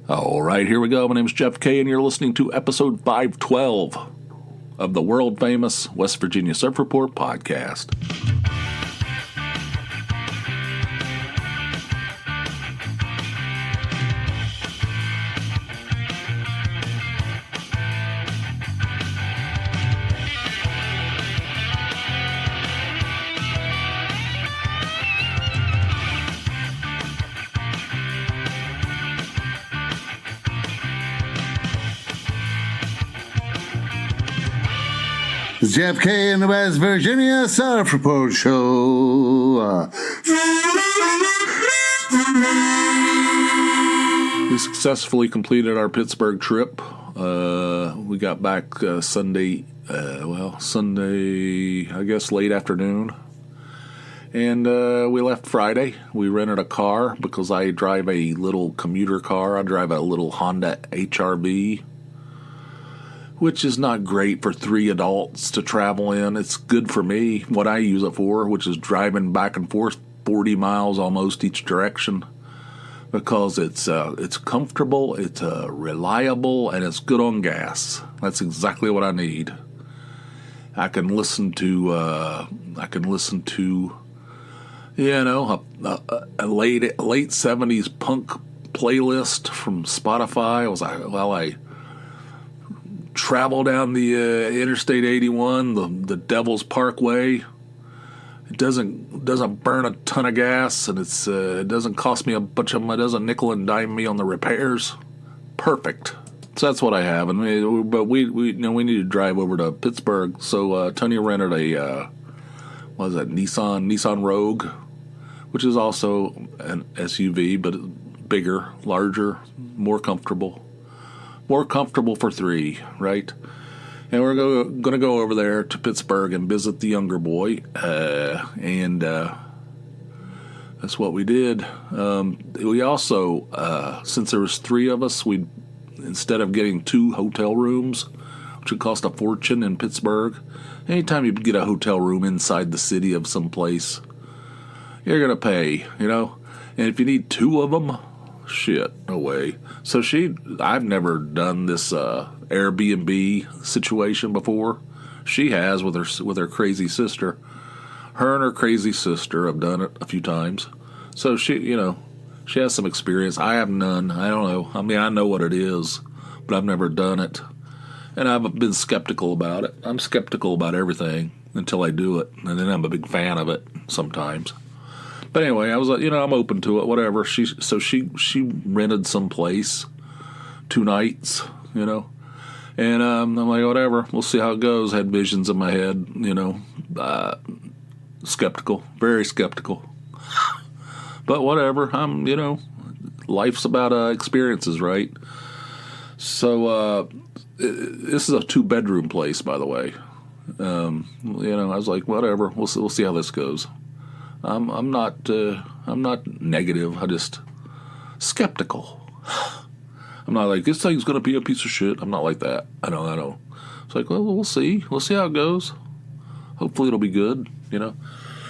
All right, here we go. My name is Jeff K, and you're listening to episode 512 of the world-famous West Virginia Surf Report podcast. It's Jeff K in the West Virginia Surf Report Show. We successfully completed our Pittsburgh trip. We got back Sunday, I guess late afternoon. And we left Friday. We rented a car because I drive a little commuter car. I drive a little Honda HRV, which is not great for 3 adults to travel in. It's good for me, what I use it for, which is driving back and forth 40 miles almost each direction, because it's comfortable, it's reliable, and it's good on gas. That's exactly what I need. I can listen to a late 70s punk playlist from Spotify. I travel down the Interstate 81, the Devil's Parkway. It doesn't burn a ton of gas, and it doesn't cost me a bunch of money. It doesn't nickel and dime me on the repairs. Perfect. So that's what I have. But we need to drive over to Pittsburgh. So Tony rented a Nissan Rogue, which is also an SUV, but bigger, larger, more comfortable. More comfortable for 3, right? And we're going to go over there to Pittsburgh and visit the younger boy. And that's what we did. We also, since there was 3 of us, instead of getting 2 hotel rooms, which would cost a fortune in Pittsburgh, anytime you get a hotel room inside the city of some place, you're going to pay, And if you need 2 of them, shit, no way. So I've never done this Airbnb situation before. She has with her crazy sister. Her and her crazy sister have done it a few times. So she has some experience. I have none. I don't know. I mean, I know what it is, but I've never done it. And I've been skeptical about it. I'm skeptical about everything until I do it. And then I'm a big fan of it sometimes. But anyway, I was like, I'm open to it, whatever. She rented some place 2 nights, And I'm like, whatever, we'll see how it goes. Had visions in my head, skeptical, very skeptical. But whatever, life's about experiences, right? So this is a 2-bedroom place, by the way. I was like, whatever, we'll see how this goes. I'm not negative. I'm just skeptical. I'm not like, this thing's going to be a piece of shit. I'm not like that. I don't. It's like, well, we'll see. We'll see how it goes. Hopefully it'll be good,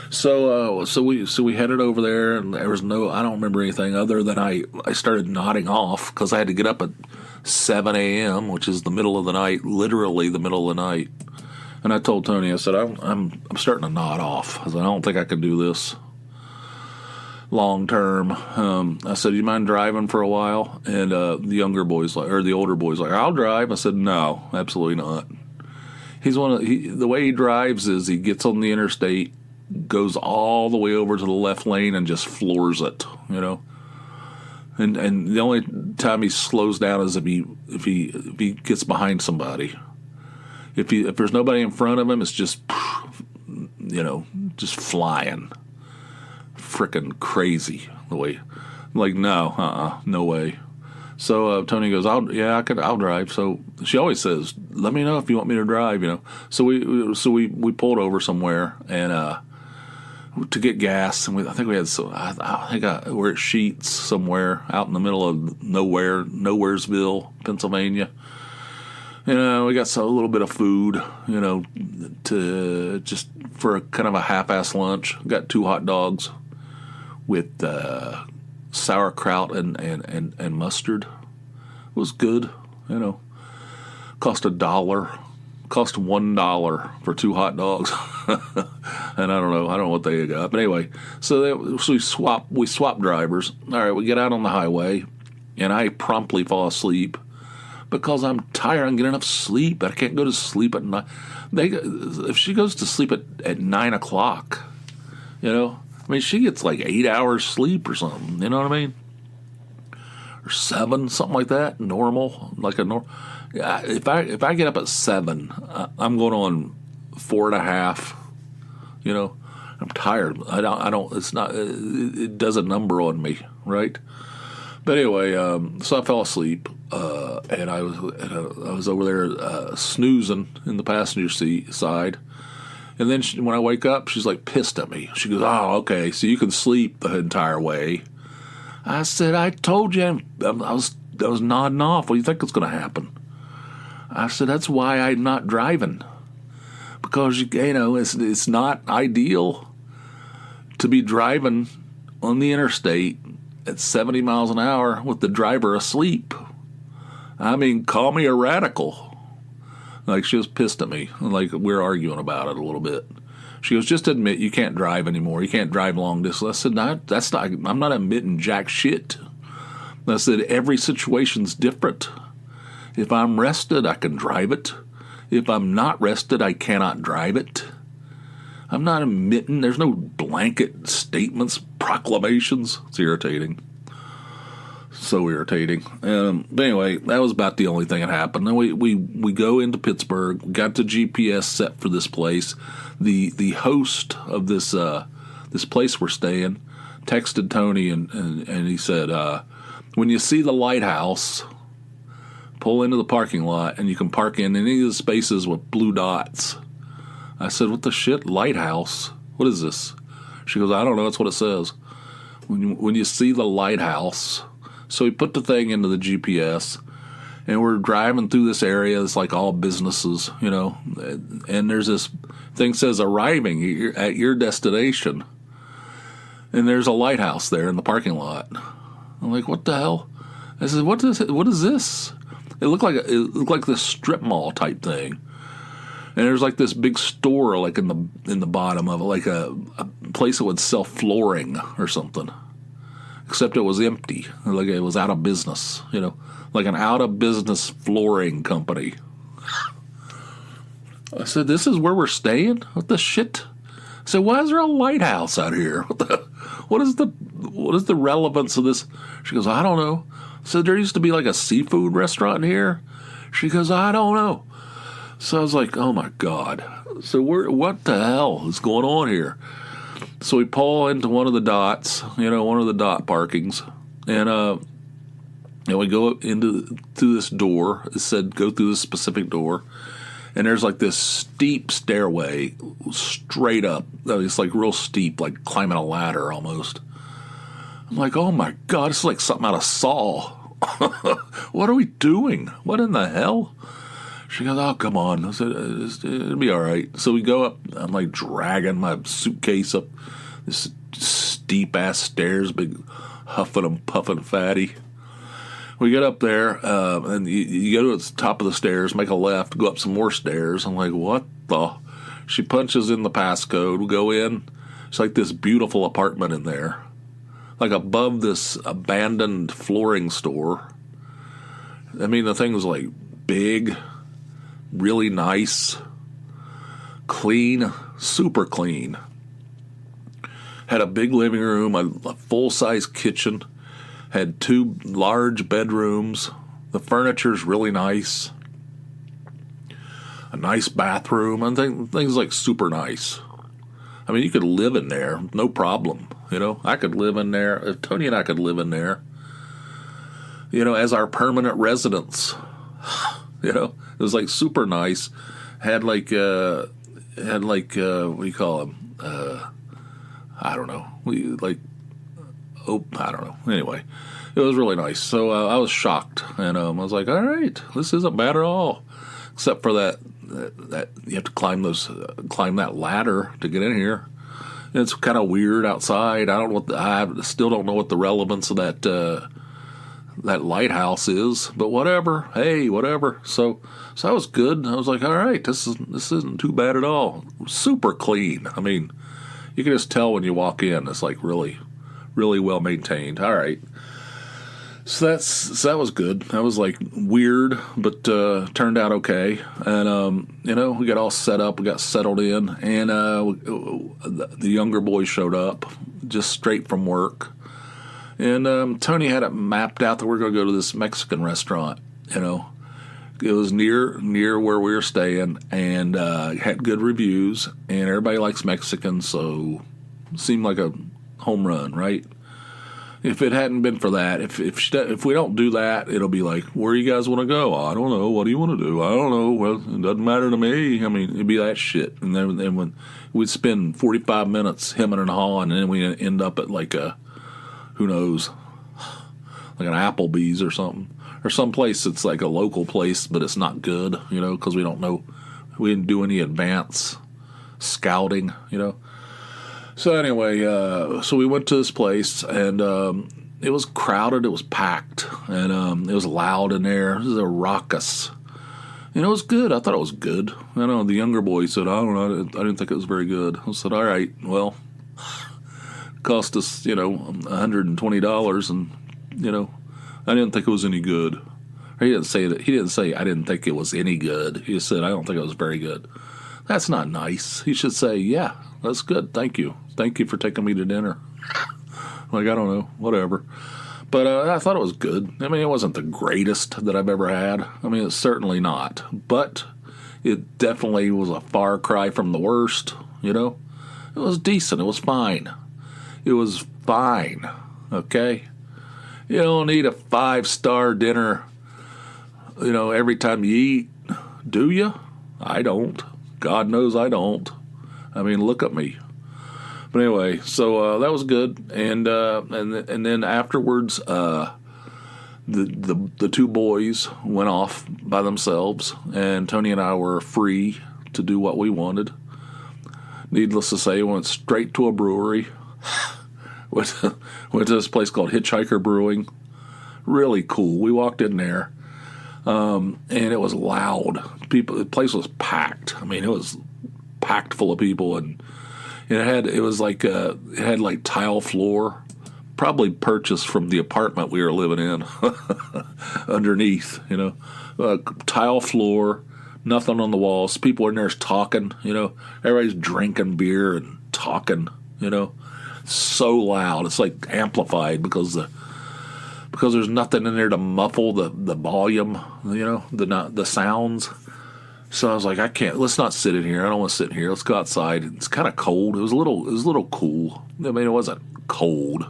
So we headed over there, and there was I don't remember anything other than I started nodding off because I had to get up at 7 a.m., which is the middle of the night, literally the middle of the night. And I told Tony, I said, I'm starting to nod off. I said, I don't think I can do this long term. I said, you mind driving for a while? And the older boy's like, I'll drive. I said, no, absolutely not. The way he drives is he gets on the interstate, goes all the way over to the left lane, and just floors it, And the only time he slows down is if he gets behind somebody. If there's nobody in front of him, it's just, just flying, frickin' crazy the way. I'm like, no way. So Tony goes, I'll drive. So she always says, let me know if you want me to drive, So we pulled over somewhere and to get gas, and we're at Sheets somewhere out in the middle of Nowheresville, Pennsylvania. We got a little bit of food, to just for a kind of a half-ass lunch. Got 2 hot dogs with sauerkraut and mustard. was good, you know. Cost $1. Cost $1 for 2 hot dogs. And I don't know what they got. But anyway, so we swap drivers. All right, we get out on the highway, and I promptly fall asleep because I'm tired. I don't get enough sleep. I can't go to sleep at night. If she goes to sleep at 9 o'clock, you know, I mean, she gets like 8 hours sleep or something. You know what I mean? Or 7, something like that. Normal, like a normal. If I get up at 7, I'm going on 4.5. You know, I'm tired. I don't. It's not. It does a number on me, right? But anyway, so I fell asleep, and I was over there snoozing in the passenger seat side, and then when I wake up, she's like pissed at me. She goes, "Oh, okay, so you can sleep the entire way." I said, "I told you." I was nodding off. What do you think is going to happen? I said, "That's why I'm not driving, because you know it's not ideal to be driving on the interstate at 70 miles an hour with the driver asleep. I mean, call me a radical." Like, she was pissed at me. Like, we're arguing about it a little bit. She goes, "Just admit you can't drive anymore. You can't drive long distance." I said, "No, that's not. I'm not admitting jack shit." I said, "Every situation's different. If I'm rested, I can drive it. If I'm not rested, I cannot drive it. I'm not admitting. There's no blanket statements, proclamations." It's irritating. So irritating. But anyway, that was about the only thing that happened. Then we go into Pittsburgh. We got the GPS set for this place. The host of this place we're staying texted Tony and he said, "When you see the lighthouse, pull into the parking lot and you can park in any of the spaces with blue dots." I said, "What the shit? Lighthouse? What is this?" She goes, "I don't know. That's what it says. When you see the lighthouse." So we put the thing into the GPS, and we're driving through this area. It's like all businesses, you know. And there's this thing says arriving at your destination. And there's a lighthouse there in the parking lot. I'm like, what the hell? I said, what is this? It looked like this strip mall type thing. And there's like this big store like in the bottom of it, like a place that would sell flooring or something. Except it was empty, like it was out of business, you know, like an out of business flooring company. I said, "This is where we're staying? What the shit?" I said, "Why is there a lighthouse out here? What is the relevance of this?" She goes, "I don't know." I said, "There used to be like a seafood restaurant here." She goes, "I don't know." So I was like, "Oh my God." So what the hell is going on here? So we pull into one of the dots, you know, one of the dot parkings, and we go through this door. It said go through this specific door, and there's like this steep stairway straight up. It's like real steep, like climbing a ladder almost. I'm like, oh my God, it's like something out of Saw. What are we doing? What in the hell? She goes, "Oh, come on." I said, "It'll be all right." So we go up. I'm like dragging my suitcase up this steep-ass stairs, big huffing and puffing fatty. We get up there, and you go to the top of the stairs, make a left, go up some more stairs. I'm like, what the? She punches in the passcode. We go in. It's like this beautiful apartment in there, like above this abandoned flooring store. I mean, the thing was like big, really nice, clean, super clean. Had a big living room, a full-size kitchen, had 2 large bedrooms. The furniture's really nice. A nice bathroom, and things like super nice. I mean, you could live in there, no problem. You know, I could live in there. Tony and I could live in there, you know, as our permanent residents. You know, it was like super nice. Had like what do you call them? I don't know. I don't know. Anyway, it was really nice. So I was shocked, and I was like, all right, this isn't bad at all, except for that you have to climb that ladder to get in here. And it's kind of weird outside. I still don't know what the relevance of that lighthouse is, but whatever. Hey, whatever. So that was good. I was like, all right, this isn't too bad at all. Super clean. I mean, you can just tell when you walk in. It's like really, really well maintained. All right. So that was good. That was like weird, but turned out okay. And we got all set up. We got settled in, and the younger boys showed up just straight from work. And Tony had it mapped out that we're going to go to this Mexican restaurant. It was near where we were staying, and had good reviews. And everybody likes Mexican, so it seemed like a home run, right? If it hadn't been for that, if we don't do that, it'll be like, where you guys want to go? I don't know. What do you want to do? I don't know. Well, it doesn't matter to me. I mean, it'd be that shit. And then when we'd spend 45 minutes hemming and hawing, and then we end up at like who knows, like an Applebee's or something, or some place that's like a local place, but it's not good, because we don't know. We didn't do any advance scouting, So anyway, so we went to this place, and it was crowded. It was packed, and it was loud in there. It was a raucous. And it was good. I thought it was good. I know the younger boy said, I don't know, I didn't think it was very good. I said, all right, well, it cost us, $120, and, I didn't think it was any good. Or he didn't say that. He didn't say I didn't think it was any good. He just said, I don't think it was very good. That's not nice. He should say, yeah, that's good. Thank you. Thank you for taking me to dinner. Like, I don't know, whatever. But I thought it was good. I mean, it wasn't the greatest that I've ever had. I mean, it's certainly not. But it definitely was a far cry from the worst, It was decent. It was fine. It was fine, okay? You don't need a 5-star dinner, every time you eat, do you? I don't. God knows I don't. I mean, look at me. But anyway, so that was good, and then afterwards, the two boys went off by themselves, and Tony and I were free to do what we wanted. Needless to say, we went straight to a brewery. went to this place called Hitchhiker Brewing. Really cool. We walked in there, and it was loud. The place was packed. I mean, it was packed full of people, and it had like tile floor, probably purchased from the apartment we were living in. Underneath, tile floor, nothing on the walls. People in there talking, everybody's drinking beer and talking, so loud. It's like amplified because there's nothing in there to muffle the volume, the sounds. So I was like, I can't. Let's not sit in here. I don't want to sit in here. Let's go outside. It's kind of cold. It was a little cool. I mean, it wasn't cold.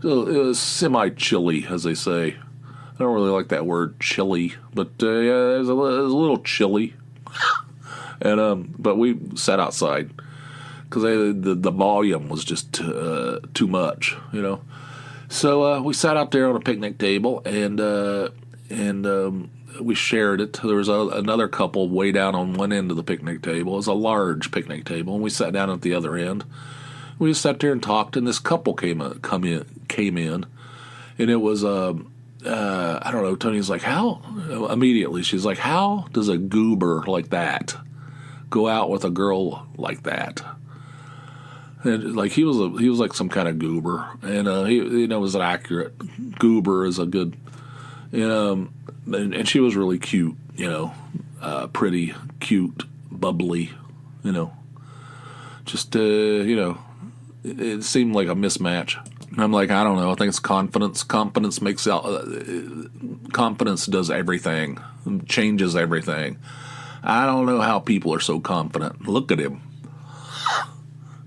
It was semi-chilly, as they say. I don't really like that word, chilly, but yeah, it was a little chilly. And but we sat outside because the volume was just too much, So we sat out there on a picnic table, and we shared it. There was another couple way down on one end of the picnic table. It was a large picnic table, and we sat down at the other end. We just sat there and talked, and this couple came in, and it was I don't know. Tony's like, how? Immediately, she's like, how does a goober like that go out with a girl like that? And like he was like some kind of goober, and he was an accurate goober is a good, and she was really cute, pretty, cute, bubbly, just it seemed like a mismatch. And I'm like, I don't know. I think it's confidence. Confidence does everything, changes everything. I don't know how people are so confident. Look at him.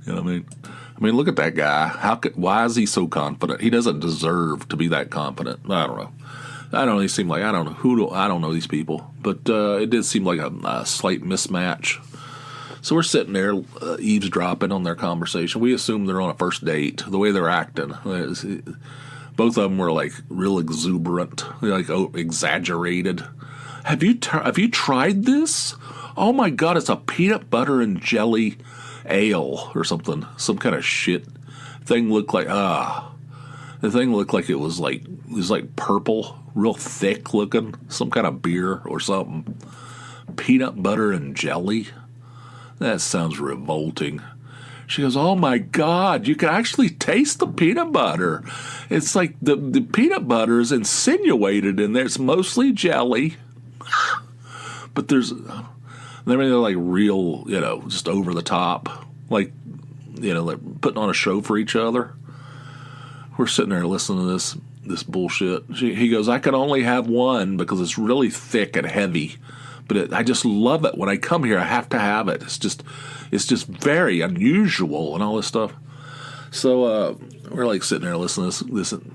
You know what I mean, look at that guy. Why is he so confident? He doesn't deserve to be that confident. I don't know. I don't know. He seemed like I don't know these people, but it did seem like a slight mismatch. So we're sitting there eavesdropping on their conversation. We assume they're on a first date. The way they're acting, both of them were like real exuberant, like exaggerated. Have you tried this? Oh my God, it's a peanut butter and jelly ale or something. Some kind of shit thing looked like The thing looked like it was like purple, real thick looking, some kind of beer or something. Peanut butter and jelly? That sounds revolting. She goes, oh my God, you can actually taste the peanut butter. It's like the peanut butter is insinuated in there. It's mostly jelly. But they're like real, just over the top. Like putting on a show for each other. We're sitting there listening to this bullshit. He goes, I can only have one because it's really thick and heavy. But I just love it. When I come here, I have to have it. It's just very unusual and all this stuff. So we're like sitting there listening to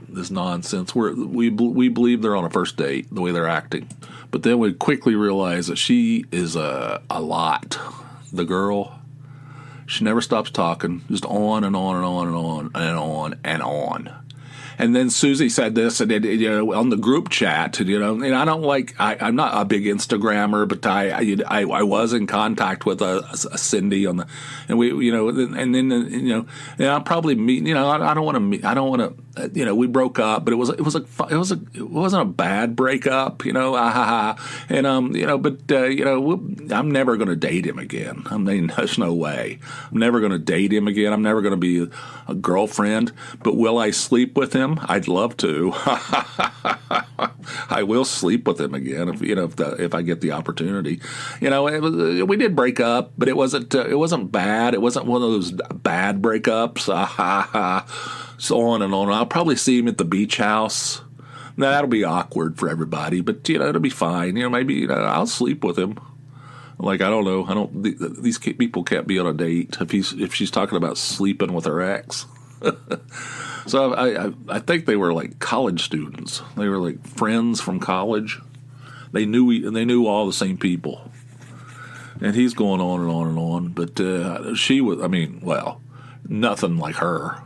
this nonsense. We believe they're on a first date, the way they're acting. But then we quickly realize that she is a lot. The girl, she never stops talking, just on and on and on and on and on and on. And then Susie said this, and on the group chat, and I don't like. I'm not a big Instagrammer, but I was in contact with a Cindy on the, and we, and then and I'll probably meet. I don't want to meet. I don't want to. We broke up, but it wasn't a bad breakup, and I'm never going to date him again. I mean, there's no way. I'm never going to date him again. I'm never going to be a girlfriend. But will I sleep with him? I'd love to. I will sleep with him again if I get the opportunity. We did break up, but it wasn't bad. It wasn't one of those bad breakups. So on and on. I'll probably see him at the beach house. Now, that'll be awkward for everybody, but it'll be fine. Maybe I'll sleep with him. Like, I don't know. These people can't be on a date if she's talking about sleeping with her ex. So I think they were like college students. They were like friends from college. They knew all the same people. And he's going on and on and on. But she was, nothing like her.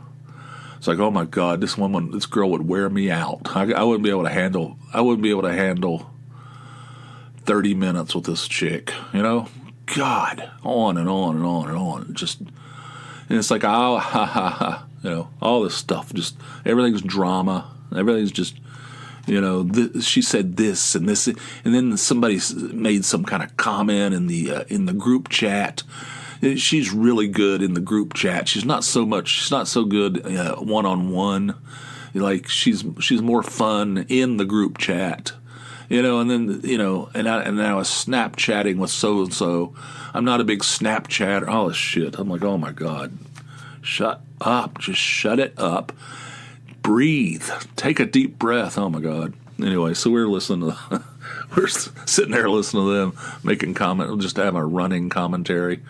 It's like, oh my God, this girl would wear me out. I wouldn't be able to handle 30 minutes with this chick, God, on and on and on and on. And it's like, all this stuff, just everything's drama. Everything's just, she said this and this, and then somebody made some kind of comment in the group chat. She's really good in the group chat. She's not so good one-on-one. Like she's more fun in the group chat. And then, and I was Snapchatting with so-and-so. I'm not a big Snapchatter. All this shit. I'm like, oh my God. Shut up. Just shut it up. Breathe. Take a deep breath. Oh my God. Anyway, so we're sitting there listening to them making comment, just having a running commentary.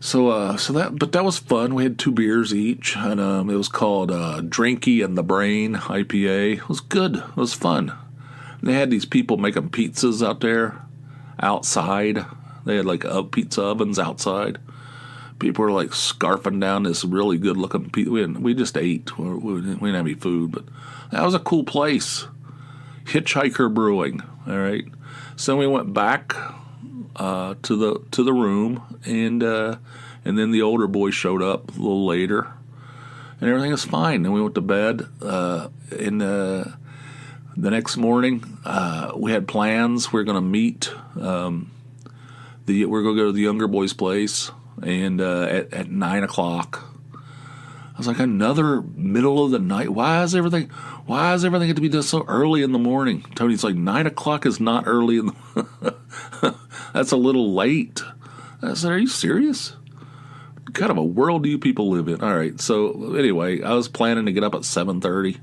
So that was fun. We had 2 beers each, and it was called Drinky and the Brain IPA. It was good. It was fun. They had these people making pizzas out there, outside. They had like pizza ovens outside. People were like scarfing down this really good looking pizza. We just ate. We didn't have any food, but that was a cool place. Hitchhiker Brewing. All right. So we went back to the room, and then the older boy showed up a little later, and everything was fine. And we went to bed. And the next morning, we had plans. We're going to meet. We're going to go to the younger boy's place, and at 9:00. I was like, another middle of the night. Why is everything have to be done so early in the morning? Tony's like, 9:00 is not early in the that's a little late. I said, are you serious? What kind of a world do you people live in? All right. So anyway, I was planning to get up at 7:30.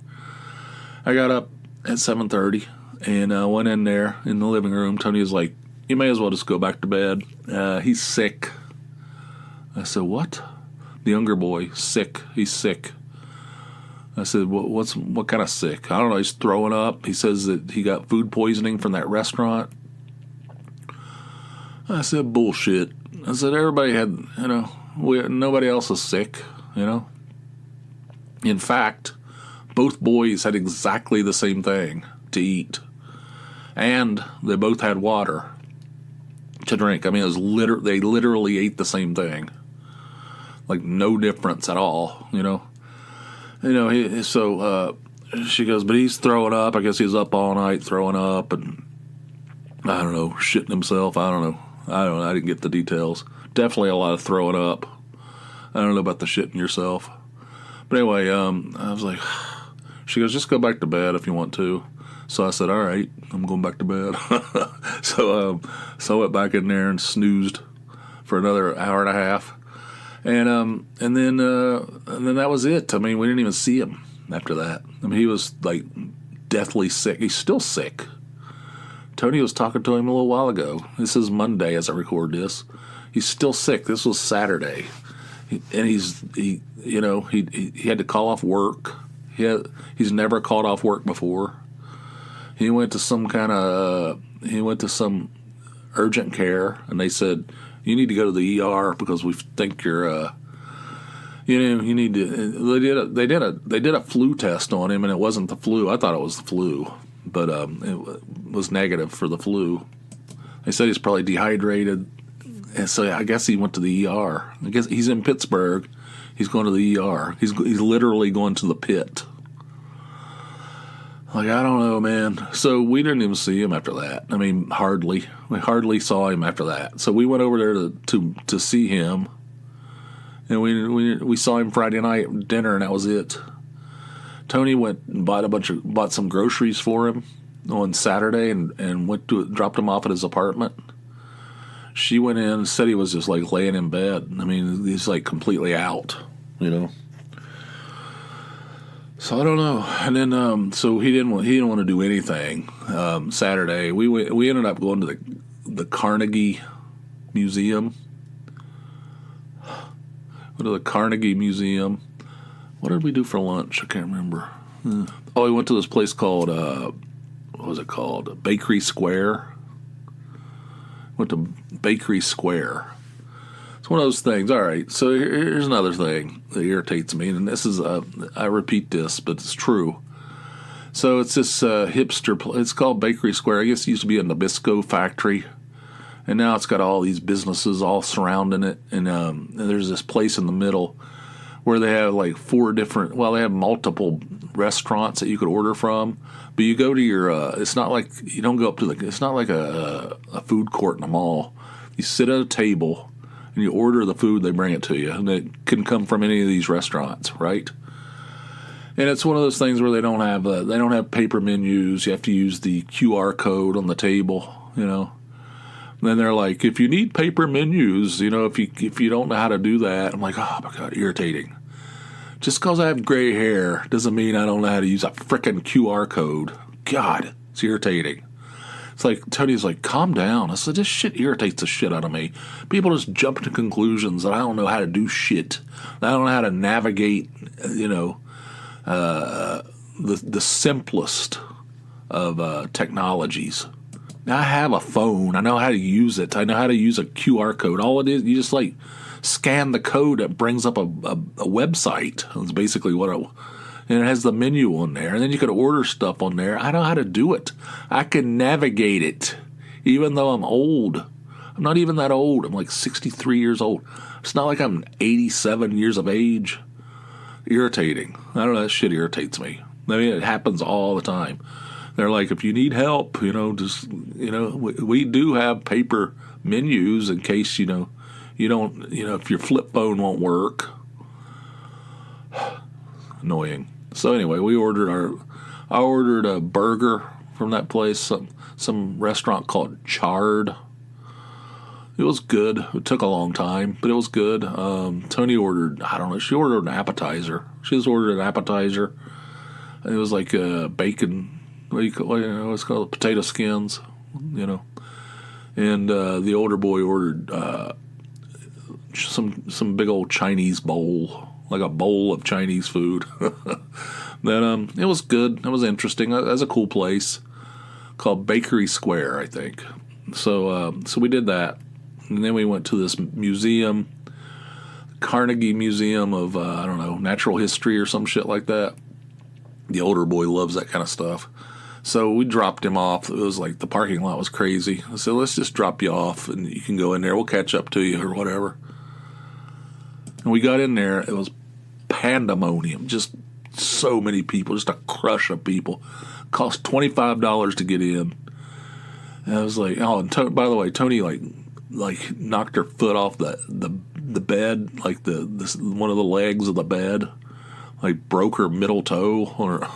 I got up at 7:30 and went in there in the living room. Tony was like, you may as well just go back to bed. He's sick. I said, what? The younger boy, sick. He's sick. I said, what kind of sick? I don't know. He's throwing up. He says that he got food poisoning from that restaurant. I said, bullshit. I said, everybody had, nobody else is sick, In fact, both boys had exactly the same thing to eat. And they both had water to drink. I mean, they literally ate the same thing. Like, no difference at all, And she goes, but he's throwing up. I guess he was up all night throwing up and, I don't know, shitting himself. I don't know. I didn't get the details. Definitely a lot of throwing up. I don't know about the shitting yourself. But anyway, I was like, she goes, just go back to bed if you want to. So I said, all right, I'm going back to bed. So I went back in there and snoozed for another hour and a half. And then that was it. I mean, we didn't even see him after that. I mean, he was like deathly sick. He's still sick. Tony was talking to him a little while ago. This is Monday as I record this. He's still sick. This was Saturday. And he had to call off work. He's never called off work before. He went to some urgent care, and they said, you need to go to the ER because we think you're, you need to. They did a flu test on him, and it wasn't the flu. I thought it was the flu, but it was negative for the flu. They said he's probably dehydrated, and so I guess he went to the ER. I guess he's in Pittsburgh. He's going to the ER. He's literally going to the pit. Like, I don't know, man. So we didn't even see him after that. I mean, hardly. We hardly saw him after that. So we went over there to see him, and we saw him Friday night at dinner, and that was it. Tony went and bought some groceries for him on Saturday, and dropped him off at his apartment. She went in and said he was just like laying in bed. I mean, he's like completely out, So I don't know. And then so he didn't want to do anything. Saturday we ended up going to the Carnegie Museum. Went to the Carnegie Museum. What did we do for lunch? I can't remember. Oh, we went to this place called what was it called? Bakery Square. Went to Bakery Square. It's one of those things. All right, so here's another thing that irritates me, and this is I repeat this, but it's true. So it's this hipster place. It's called Bakery Square. I guess it used to be a Nabisco factory, and now it's got all these businesses all surrounding it, and there's this place in the middle where they have like they have multiple restaurants that you could order from, but you go to your, it's not like, you don't go up to it's not like a food court in a mall. You sit at a table, and you order the food, they bring it to you, and it can come from any of these restaurants, right? And it's one of those things where they don't have paper menus. You have to use the QR code on the table, And then they're like, if you need paper menus, if you don't know how to do that, I'm like, oh my God, irritating. Just because I have gray hair doesn't mean I don't know how to use a frickin' QR code. God, it's irritating. It's like, Tony's like, calm down. I said, this shit irritates the shit out of me. People just jump to conclusions that I don't know how to do shit. I don't know how to navigate, the simplest of technologies. Now I have a phone. I know how to use it. I know how to use a QR code. All it is, you just like scan the code. It brings up a website. That's basically what it. And it has the menu on there. And then you could order stuff on there. I know how to do it. I can navigate it, even though I'm old. I'm not even that old. I'm like 63 years old. It's not like I'm 87 years of age. Irritating. I don't know. That shit irritates me. I mean, it happens all the time. They're like, if you need help, we do have paper menus in case, you don't, if your flip phone won't work. Annoying. So anyway, I ordered a burger from that place, some restaurant called Chard. It was good. It took a long time, but it was good. Tony ordered, I don't know, she ordered an appetizer. She just ordered an appetizer. It was like bacon. It's called potato skins, And the older boy ordered some big old Chinese bowl, like a bowl of Chinese food. Then it was good. It was interesting. It was a cool place called Bakery Square, I think. So we did that, and then we went to this museum, Carnegie Museum of natural history or some shit like that. The older boy loves that kind of stuff. So we dropped him off. It was like the parking lot was crazy. I said, let's just drop you off and you can go in there. We'll catch up to you or whatever. And we got in there. It was pandemonium, just so many people, just a crush of people. Cost $25 to get in. And I was like, oh, and by the way, Tony like knocked her foot off the bed, like the one of the legs of the bed, like broke her middle toe on her.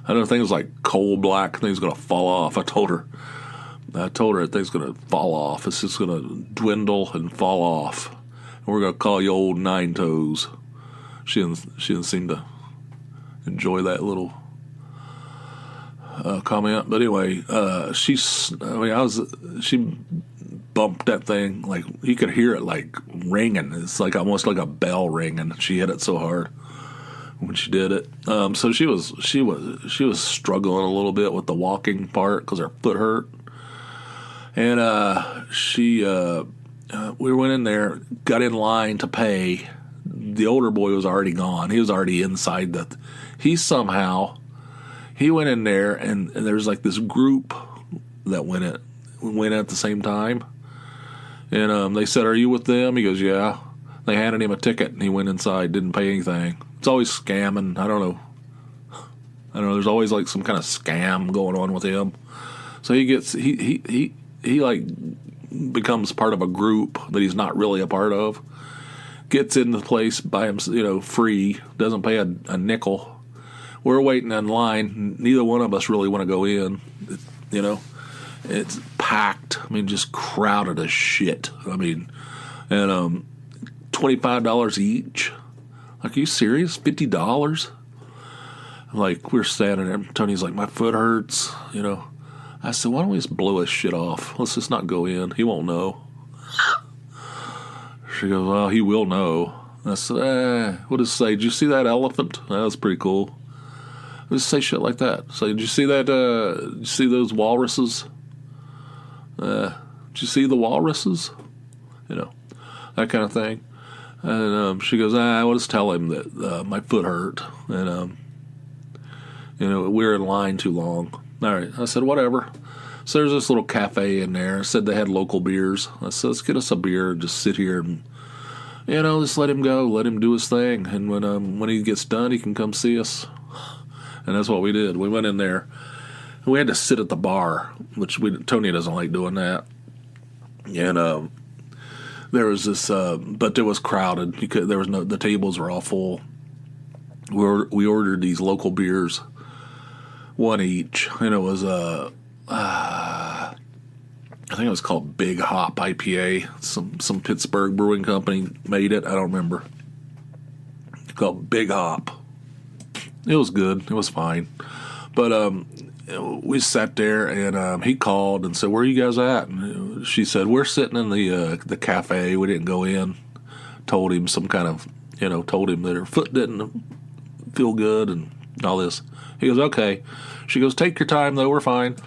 I don't think it was like coal black. Thing's gonna fall off. I told her that thing's gonna fall off. It's just gonna dwindle and fall off. And we're gonna call you old Nine Toes. She didn't seem to enjoy that little comment. But anyway, she bumped that thing, like you could hear it like ringing. It's like almost like a bell ringing. She hit it so hard when she did it. So she was struggling a little bit with the walking part because her foot hurt. And we went in there, got in line to pay. The older boy was already gone. He was already inside he went in there, and there's like this group that went at the same time. And they said, "Are you with them?" He goes, "Yeah." They handed him a ticket, and he went inside, didn't pay anything. It's always scamming. I don't know. There's always like some kind of scam going on with him. So he like becomes part of a group that he's not really a part of. Gets in the place by himself, free. Doesn't pay a nickel. We're waiting in line. Neither one of us really want to go in. It's packed. I mean, just crowded as shit. I mean, and $25 each. Like, are you serious? $50? Like, we're standing there. Tony's like, my foot hurts. I said, why don't we just blow his shit off? Let's just not go in. He won't know. She goes, well, he will know. I said, what does it say? Did you see that elephant? That was pretty cool. Just say shit like that. So, did you see that? Did you see those walruses? Did you see the walruses? That kind of thing. And she goes, I'll just tell him that my foot hurt. And, we're in line too long. All right. I said, whatever. So there's this little cafe in there. I said they had local beers. I said, let's get us a beer and just sit here and, just let him go. Let him do his thing. And when he gets done, he can come see us. And that's what we did. We went in there. And we had to sit at the bar, which Tony doesn't like doing that. And there was this, but it was crowded. The tables were all full. We ordered these local beers, one each, and it was I think it was called Big Hop IPA. Some Pittsburgh brewing company made it. I don't remember. It's called Big Hop. It was good. It was fine. But we sat there, and he called and said, where are you guys at? And she said, we're sitting in the cafe. We didn't go in. Told him told him that her foot didn't feel good and all this. He goes, okay. She goes, take your time, though. We're fine.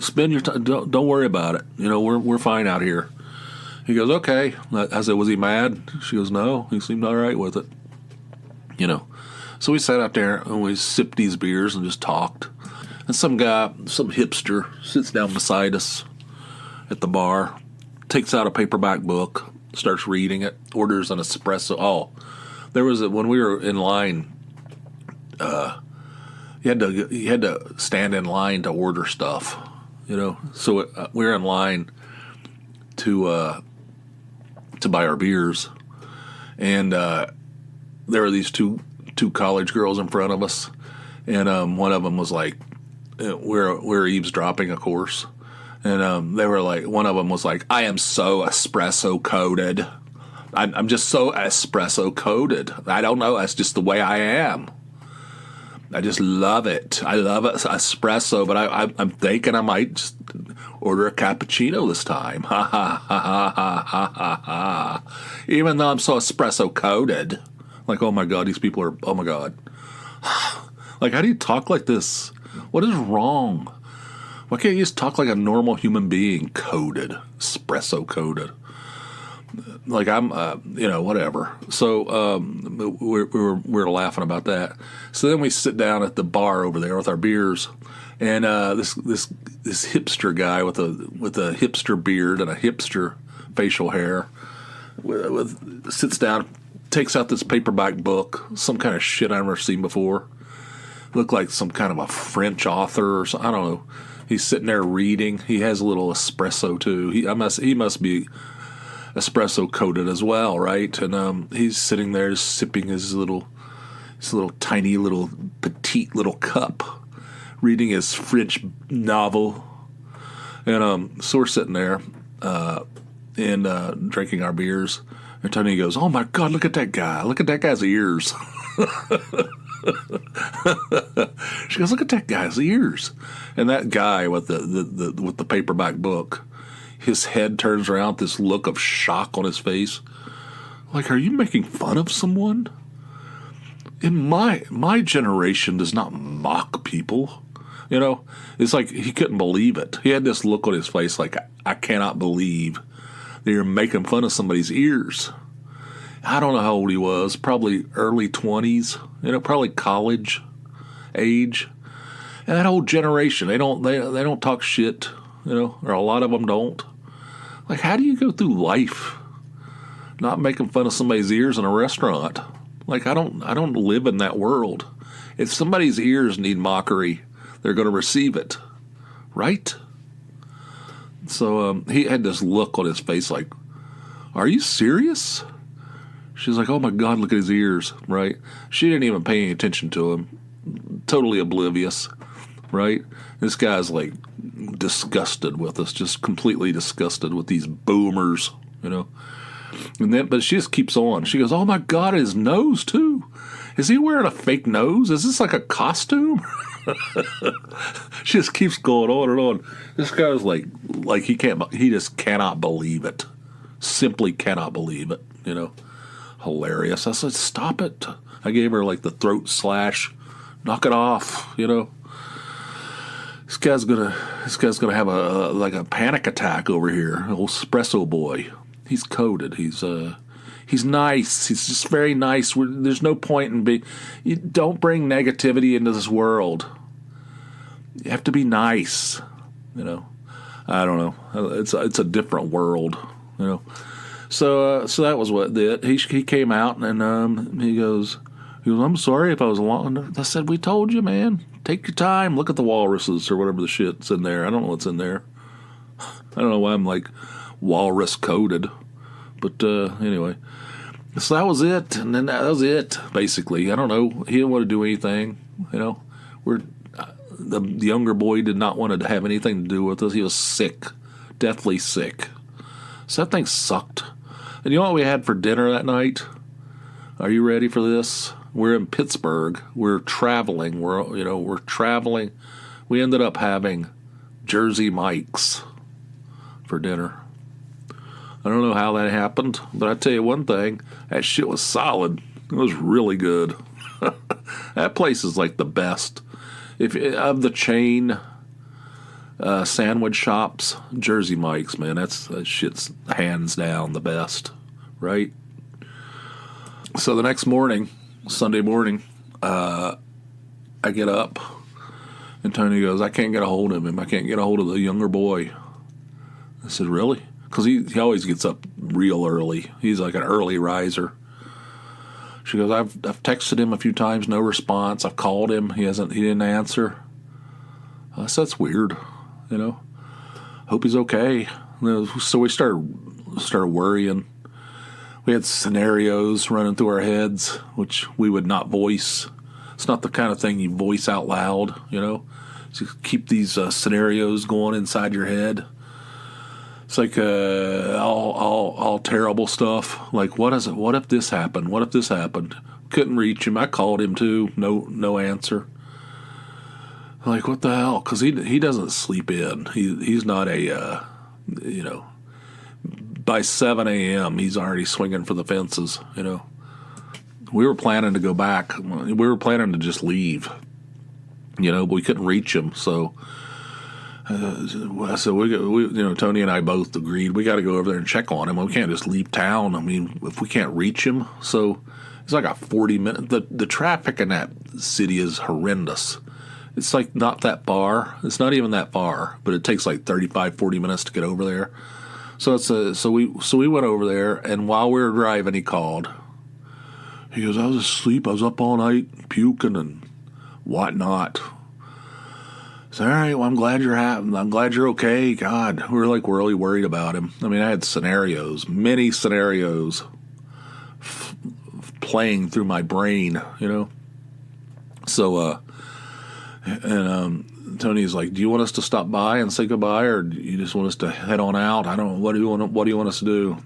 Spend your time. Don't worry about it. We're fine out here. He goes, okay. I said, was he mad? She goes, no. He seemed all right with it. So we sat out there and we sipped these beers and just talked. And some hipster, sits down beside us at the bar, takes out a paperback book, starts reading it, orders an espresso. Oh, when we were in line, you had to stand in line to order stuff, So we were in line to buy our beers, and there were these two college girls in front of us, and one of them was like, we're eavesdropping, of course, and they were like, one of them was like, I am so espresso coded. I'm just so espresso coded. I don't know. That's just the way I am. I just love it. I love espresso, but I'm thinking I might just order a cappuccino this time. Ha ha ha ha ha ha ha. Even though I'm so espresso coded. Like, oh my God, these people are, oh my God. Like, how do you talk like this? What is wrong? Why can't you just talk like a normal human being? Coded. Espresso coded. Like, I'm, whatever. So we're laughing about that. So then we sit down at the bar over there with our beers, and this hipster guy with a hipster beard and a hipster facial hair sits down, takes out this paperback book, some kind of shit I've never seen before. Looked like some kind of a French author or something. I don't know. He's sitting there reading. He has a little espresso too. He must be espresso coated as well, right? And he's sitting there just sipping his little tiny little petite little cup, reading his French novel. And so we're sitting there and drinking our beers. And Tony goes, "Oh my God, look at that guy! Look at that guy's ears." She goes, "Look at that guy's ears." And that guy with the paperback book, his head turns around, this look of shock on his face. Like, are you making fun of someone? In my generation does not mock people. You know, it's like he couldn't believe it. He had this look on his face like, I cannot believe that you're making fun of somebody's ears. I don't know how old he was, probably early 20s, you know, probably college age. And that whole generation, they don't talk shit, you know, or a lot of them don't. Like, how do you go through life not making fun of somebody's ears in a restaurant? Like, I don't live in that world. If somebody's ears need mockery, they're going to receive it, right? So he had this look on his face like, are you serious? She's like, oh my God, look at his ears, right? She didn't even pay any attention to him. Totally oblivious, right? This guy's like disgusted with us, just completely disgusted with these boomers, you know? But she just keeps on. She goes, oh my God, his nose too. Is he wearing a fake nose? Is this like a costume? She just keeps going on and on. This guy's like he just cannot believe it. Simply cannot believe it, you know. Hilarious. I said, stop it. I gave her like the throat slash. Knock it off, you know. This guy's gonna have a panic attack over here. Old espresso boy. He's coded. He's nice. He's just very nice. There's no point in you don't bring negativity into this world. You have to be nice, you know. I don't know. It's a different world, you know. So that was what did. He came out and he goes, I'm sorry if I was long. I said, we told you, man. Take your time. Look at the walruses or whatever the shit's in there. I don't know what's in there. I don't know why I'm like walrus coded, but anyway. So that was it, and then that was it basically. I don't know. He didn't want to do anything, you know. The younger boy did not want to have anything to do with us. He was sick, deathly sick. So that thing sucked. And you know what we had for dinner that night? Are you ready for this? We're in Pittsburgh. We're traveling. We're traveling. We ended up having Jersey Mike's for dinner. I don't know how that happened, but I tell you one thing, that shit was solid. It was really good. That place is like the best. If of the chain sandwich shops, Jersey Mike's, man, that shit's hands down the best, right? So the next morning, Sunday morning, I get up, and Tony goes, I can't get a hold of him. I can't get a hold of the younger boy. I said, really? Because he always gets up real early. He's like an early riser. She goes, I've texted him a few times, no response. I've called him, he didn't answer. I said, that's weird, you know. Hope he's okay. So we started worrying. We had scenarios running through our heads, which we would not voice. It's not the kind of thing you voice out loud, you know. So keep these scenarios going inside your head. It's like all terrible stuff. Like, what is it? What if this happened? What if this happened? Couldn't reach him. I called him too. No answer. Like, what the hell? Because he doesn't sleep in. He's not a you know. By 7 a.m. he's already swinging for the fences. You know. We were planning to go back. We were planning to just leave. You know, but we couldn't reach him. So. So we you know, Tony and I both agreed we got to go over there and check on him. We can't just leave town. I mean, if we can't reach him, so it's like a 40-minute. The traffic in that city is horrendous. It's like not that far. It's not even that far, but it takes like 35, 40 minutes to get over there. So we went over there, and while we were driving, he called. He goes, I was asleep. I was up all night puking and whatnot. I said, all right, well, I'm glad you're okay. God, we were like really worried about him. I mean, I had many scenarios playing through my brain, you know. So, Tony's like, do you want us to stop by and say goodbye, or do you just want us to head on out? I don't. What do you want us to do?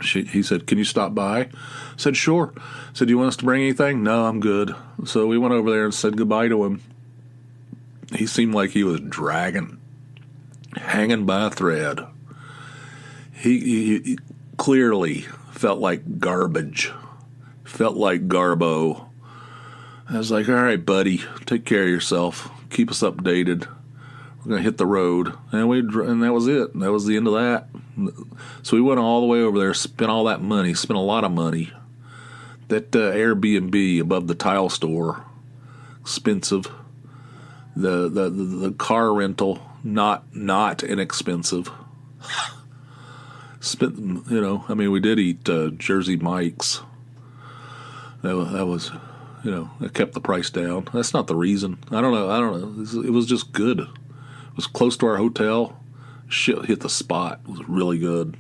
He said, can you stop by? I said, sure. I said, do you want us to bring anything? No, I'm good. So we went over there and said goodbye to him. He seemed like he was hanging by a thread. He clearly felt like garbage, felt like garbo. I was like, all right, buddy, take care of yourself. Keep us updated. We're going to hit the road. And that was it. That was the end of that. So we went all the way over there, spent all that money, spent a lot of money. That Airbnb above the tile store, expensive. The car rental, not inexpensive. Spent, you know, I mean, we did eat Jersey Mike's. That was, you know, that kept the price down. That's not the reason. I don't know. It was just good. It was close to our hotel. Shit hit the spot. It was really good.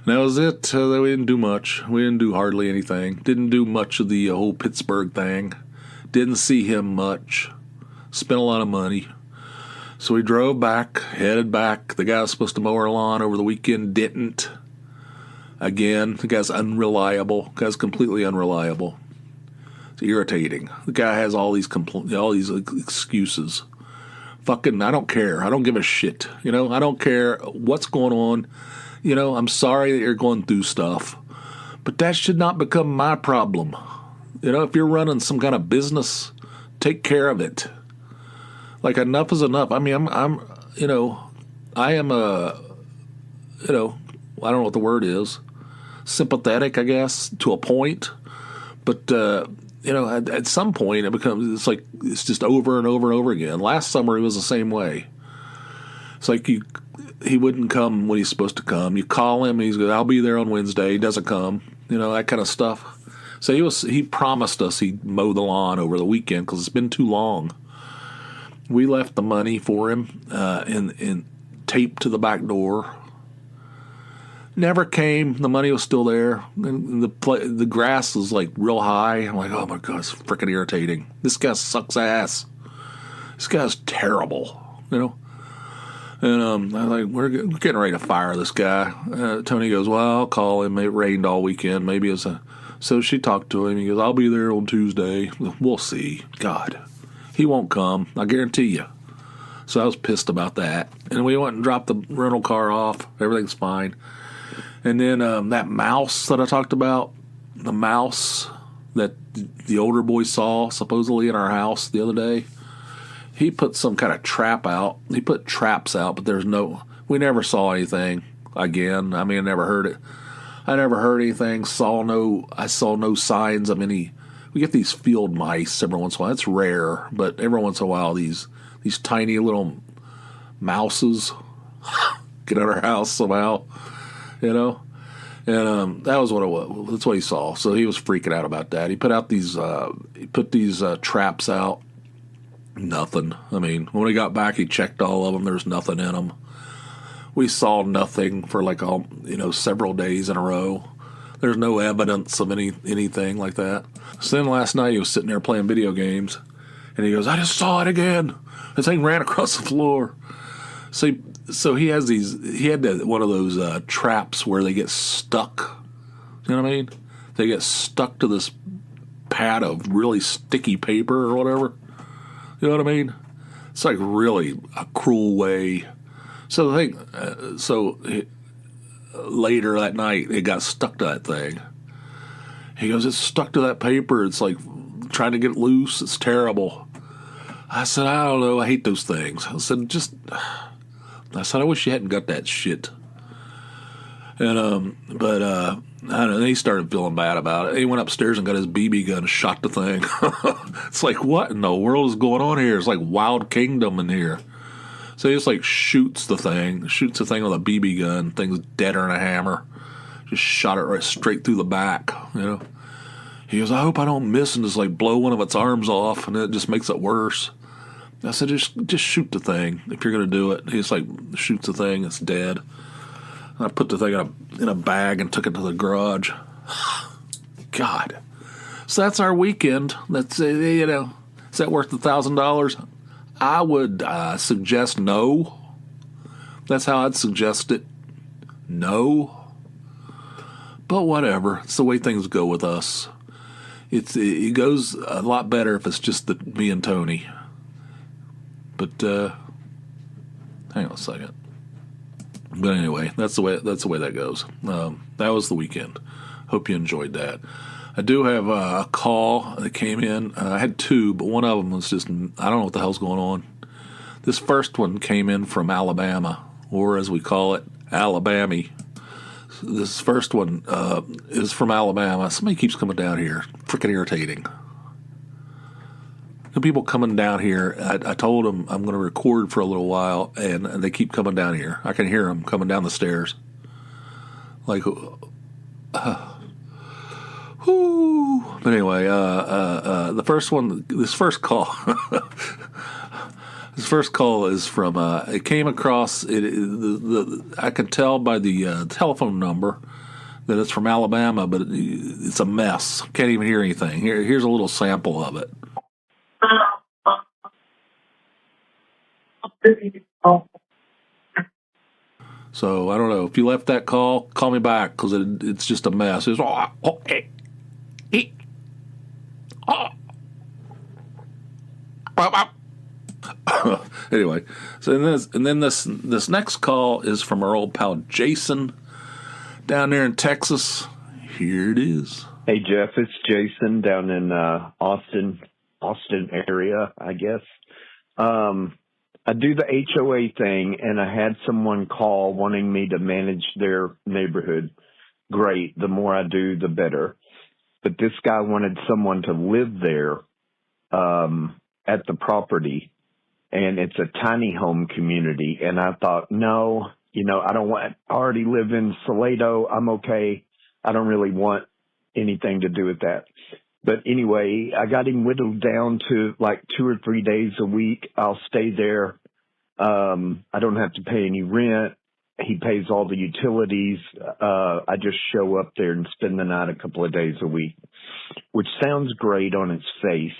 And that was it. We didn't do much. We didn't do hardly anything. Didn't do much of the whole Pittsburgh thing. Didn't see him much. Spent a lot of money. So we drove back, headed back. The guy was supposed to mow our lawn over the weekend, didn't. Again, the guy's unreliable. The guy's completely unreliable. It's irritating. The guy has all these excuses. Fucking, I don't care. I don't give a shit. You know, I don't care what's going on. You know, I'm sorry that you're going through stuff. But that should not become my problem. You know, if you're running some kind of business, take care of it. Like, enough is enough. I mean, I am I don't know what the word is. Sympathetic, I guess, to a point. But, you know, at some point it's like, it's just over and over and over again. Last summer, it was the same way. It's like he wouldn't come when he's supposed to come. You call him, and he's going, I'll be there on Wednesday. He doesn't come. You know, that kind of stuff. So he promised us he'd mow the lawn over the weekend because it's been too long. We left the money for him in taped to the back door. Never came. The money was still there. And the grass was like real high. I'm like, oh my God, it's freaking irritating. This guy sucks ass. This guy's terrible, you know. And I'm like, we're getting ready to fire this guy. Tony goes, well, I'll call him. It rained all weekend. Maybe it's a... So she talked to him. He goes, I'll be there on Tuesday. We'll see. God, he won't come. I guarantee you. So I was pissed about that. And we went and dropped the rental car off. Everything's fine. And then that mouse that I talked about, the mouse that the older boy saw supposedly in our house the other day, he put some kind of trap out. He put traps out, but we never saw anything again. I mean, I never heard it. I never heard anything, I saw no signs of any. We get these field mice every once in a while. It's rare, but every once in a while these tiny little mouses get out of our house somehow, you know? And that was what it was. That's what he saw. So he was freaking out about that. He put these traps out. Nothing. I mean, when he got back, he checked all of them. There's nothing in them. We saw nothing for several days in a row. There's no evidence of anything like that. So then last night he was sitting there playing video games, and he goes, I just saw it again. This thing ran across the floor. So he had one of those traps where they get stuck. You know what I mean? They get stuck to this pad of really sticky paper or whatever. You know what I mean? It's like really a cruel way. So later that night, it got stuck to that thing. He goes, it's stuck to that paper. It's like trying to get it loose. It's terrible. I said, I don't know. I hate those things. I said, I wish you hadn't got that shit. And, I don't know. He started feeling bad about it. He went upstairs and got his BB gun and shot the thing. It's like, what in the world is going on here? It's like Wild Kingdom in here. So he just like shoots the thing with a BB gun. Thing's deader than a hammer. Just shot it right straight through the back, you know. He goes, I hope I don't miss and just like blow one of its arms off, and it just makes it worse. I said, just shoot the thing if you're going to do it. He's like, shoots the thing, it's dead. And I put the thing in a bag and took it to the garage. God. So that's our weekend. That's, you know, is that worth $1,000? I would suggest no. That's how I'd suggest it. No. But whatever. It's the way things go with us. It goes a lot better if it's just me and Tony. But hang on a second. But anyway, that's the way that goes. That was the weekend. Hope you enjoyed that. I do have a call that came in. I had two, but one of them was just, I don't know what the hell's going on. This first one came in from Alabama, or as we call it, Alabama. This first one is from Alabama. Somebody keeps coming down here. Freaking irritating. The people coming down here, I told them I'm going to record for a little while, and they keep coming down here. I can hear them coming down the stairs. Like, whoo. But anyway, the first one, this first call, is from, it came across, I can tell by the telephone number that it's from Alabama, but it's a mess. Can't even hear anything. Here's a little sample of it. So I don't know. If you left that call, call me back because it's just a mess. It's anyway. So then this next call is from our old pal Jason down there in Texas. Here it is. Hey Jeff, it's Jason down in Austin area, I guess. I do the HOA thing, and I had someone call wanting me to manage their neighborhood. Great. The more I do, the better. But this guy wanted someone to live there at the property, and it's a tiny home community. And I thought, no, I don't want – I already live in Salado. I'm okay. I don't really want anything to do with that. But anyway, I got him whittled down to like 2 or 3 days a week. I'll stay there. I don't have to pay any rent. He pays all the utilities. I just show up there and spend the night a couple of days a week, which sounds great on its face.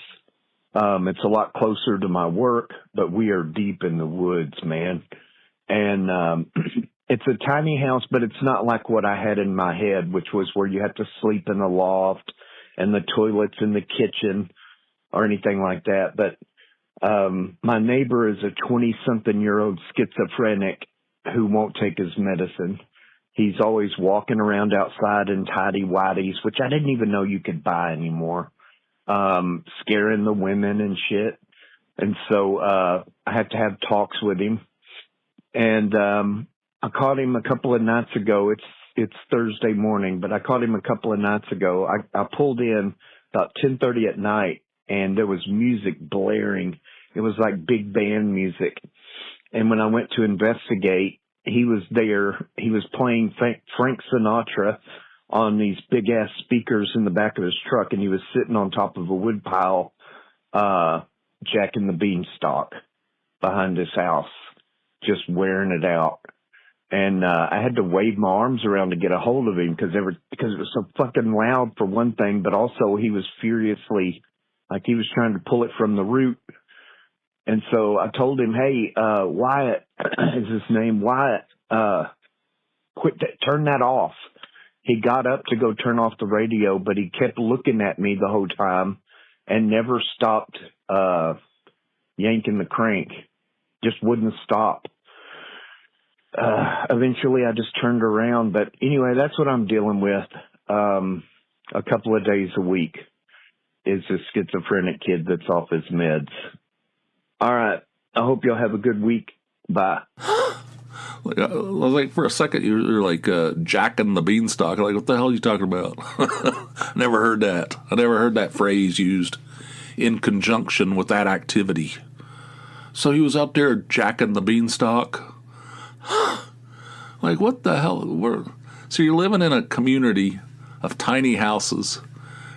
It's a lot closer to my work, but we are deep in the woods, man. And it's a tiny house, but it's not like what I had in my head, which was where you have to sleep in the loft and the toilets in the kitchen or anything like that. But my neighbor is a 20-something-year-old schizophrenic who won't take his medicine. He's always walking around outside in tighty-whities, which I didn't even know you could buy anymore, scaring the women and shit. And so I have to have talks with him. And I caught him a couple of nights ago. It's Thursday morning, but I caught him a couple of nights ago. I pulled in about 10:30 at night, and there was music blaring. It was like big band music. And when I went to investigate, he was there. He was playing Frank Sinatra on these big-ass speakers in the back of his truck, and he was sitting on top of a wood pile, jacking the beanstalk behind his house, just wearing it out. And I had to wave my arms around to get a hold of him because it was so fucking loud for one thing, but also he was furiously, like he was trying to pull it from the root. And so I told him, hey, Wyatt is his name, Wyatt, turn that off. He got up to go turn off the radio, but he kept looking at me the whole time and never stopped yanking the crank, just wouldn't stop. Eventually I just turned around, but anyway, that's what I'm dealing with. A couple of days a week is a schizophrenic kid that's off his meds. All right. I hope y'all have a good week. Bye. I was like, for a second, you're like jacking the beanstalk. Like, what the hell are you talking about? Never heard that. I never heard that phrase used in conjunction with that activity. So he was out there jacking the beanstalk. Like, what the hell? So you're living in a community of tiny houses.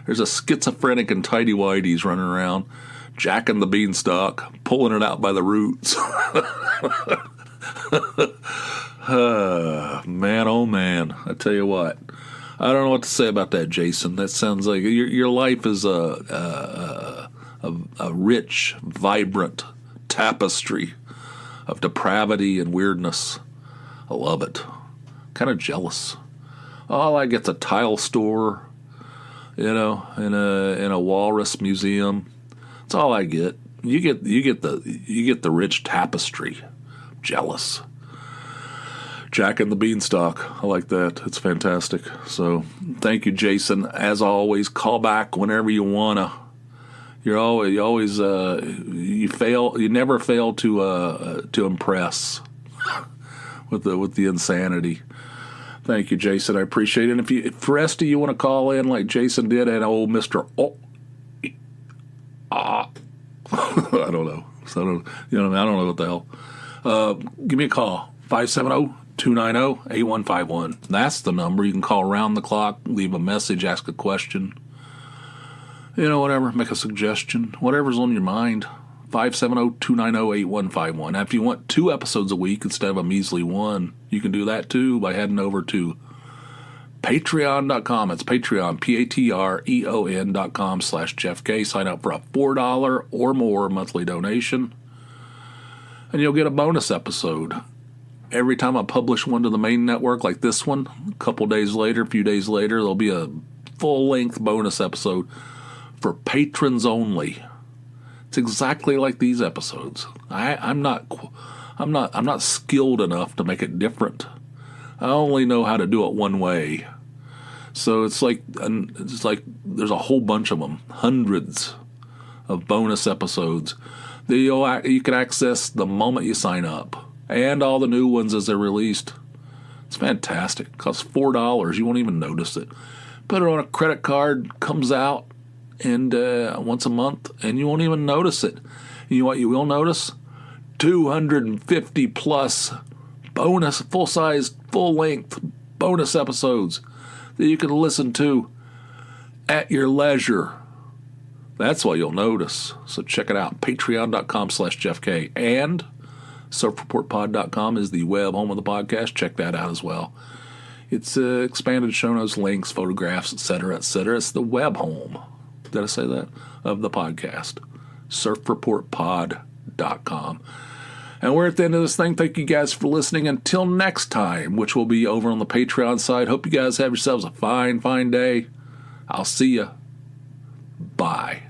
There's a schizophrenic and tighty-whities running around, jacking the beanstalk, pulling it out by the roots. Man, oh man, I tell you what. I don't know what to say about that, Jason. That sounds like your life is a rich, vibrant tapestry of depravity and weirdness. I love it. Kind of jealous. All I get's a tile store, in a walrus museum. That's all I get. You get the rich tapestry. Jealous. Jack and the Beanstalk. I like that. It's fantastic. So thank you, Jason. As always, call back whenever you wanna. You never fail to impress with the insanity. Thank you, Jason. I appreciate it. And if the rest of you want to call in like Jason did and old Mr. I don't know. So I don't know what the hell. Give me a call. 570-290-8151. That's the number. You can call around the clock, leave a message, ask a question. Whatever. Make a suggestion. Whatever's on your mind. 570-290-8151. Now, if you want 2 episodes a week instead of a measly 1, you can do that too by heading over to patreon.com. It's Patreon, patreon.com/Jeff K. Sign up for a $4 or more monthly donation, and you'll get a bonus episode. Every time I publish one to the main network like this one, a few days later, there'll be a full-length bonus episode for patrons only. It's exactly like these episodes. I'm not skilled enough to make it different. I only know how to do it one way. So it's like there's a whole bunch of them, hundreds of bonus episodes that you can access the moment you sign up, and all the new ones as they're released. It's fantastic. It costs $4. You won't even notice it. Put it on a credit card, comes out, and once a month, and you won't even notice it. You know what you will notice? 250 plus bonus, full-size, full-length bonus episodes that you can listen to at your leisure. That's what you'll notice. So check it out. Patreon.com/JeffK. And surfreportpod.com is the web home of the podcast. Check that out as well. It's expanded show notes, links, photographs, etc., etc. It's the web home. Did I say that? Of the podcast. surfreportpod.com. And we're at the end of this thing. Thank you guys for listening. Until next time, which will be over on the Patreon side. Hope you guys have yourselves a fine, fine day. I'll see you. Bye.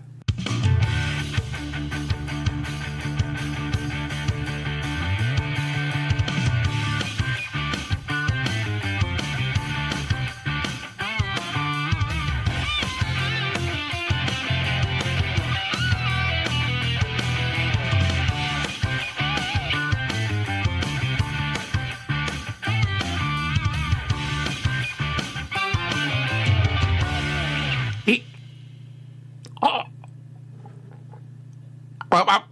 Well,